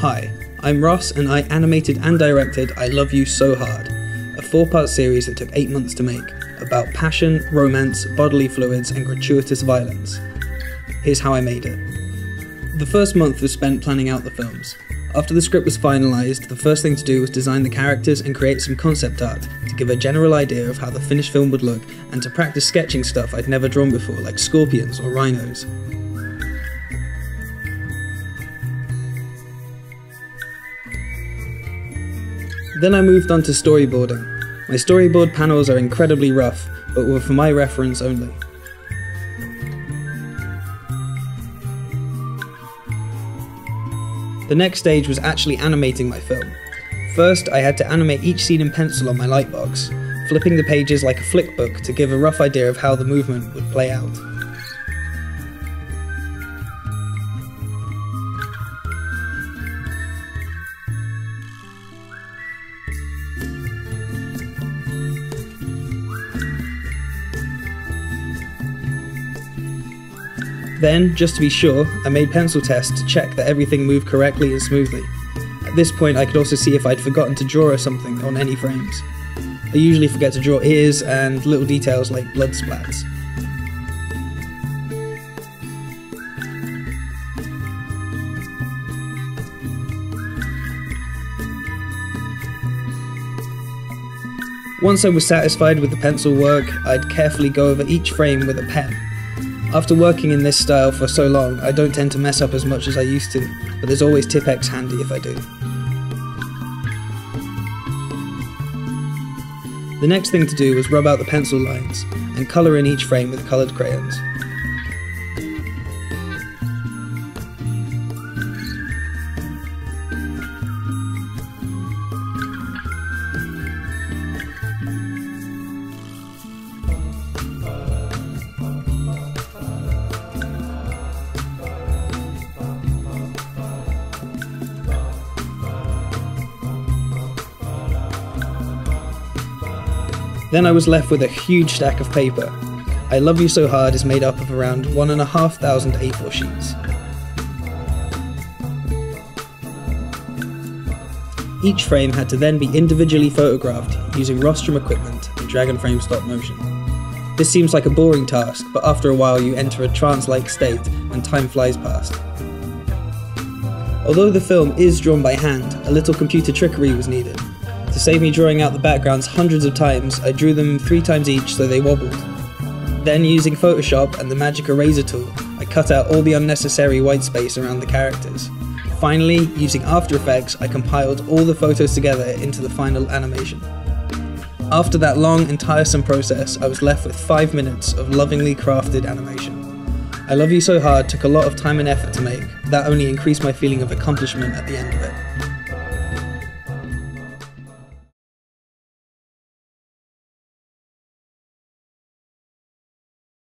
Hi, I'm Ross and I animated and directed I Love You So Hard, a 4-part series that took 8 months to make, about passion, romance, bodily fluids and gratuitous violence. Here's how I made it. The first month was spent planning out the films. After the script was finalised, the first thing to do was design the characters and create some concept art to give a general idea of how the finished film would look and to practice sketching stuff I'd never drawn before, like scorpions or rhinos. Then I moved on to storyboarding. My storyboard panels are incredibly rough, but were for my reference only. The next stage was actually animating my film. First, I had to animate each scene in pencil on my lightbox, flipping the pages like a flick book to give a rough idea of how the movement would play out. Then, just to be sure, I made pencil tests to check that everything moved correctly and smoothly. At this point I could also see if I'd forgotten to draw or something on any frames. I usually forget to draw ears and little details like blood splats. Once I was satisfied with the pencil work, I'd carefully go over each frame with a pen. After working in this style for so long, I don't tend to mess up as much as I used to, but there's always Tipp-Ex handy if I do. The next thing to do was rub out the pencil lines, and colour in each frame with coloured crayons. Then I was left with a huge stack of paper. I Love You So Hard is made up of around 1,500 A4 sheets. Each frame had to then be individually photographed using rostrum equipment and Dragon Frame stop motion. This seems like a boring task, but after a while you enter a trance-like state and time flies past. Although the film is drawn by hand, a little computer trickery was needed. To save me drawing out the backgrounds hundreds of times, I drew them 3 times each so they wobbled. Then, using Photoshop and the magic eraser tool, I cut out all the unnecessary white space around the characters. Finally, using After Effects, I compiled all the photos together into the final animation. After that long and tiresome process, I was left with 5 minutes of lovingly crafted animation. I Love You So Hard took a lot of time and effort to make, that only increased my feeling of accomplishment at the end of it.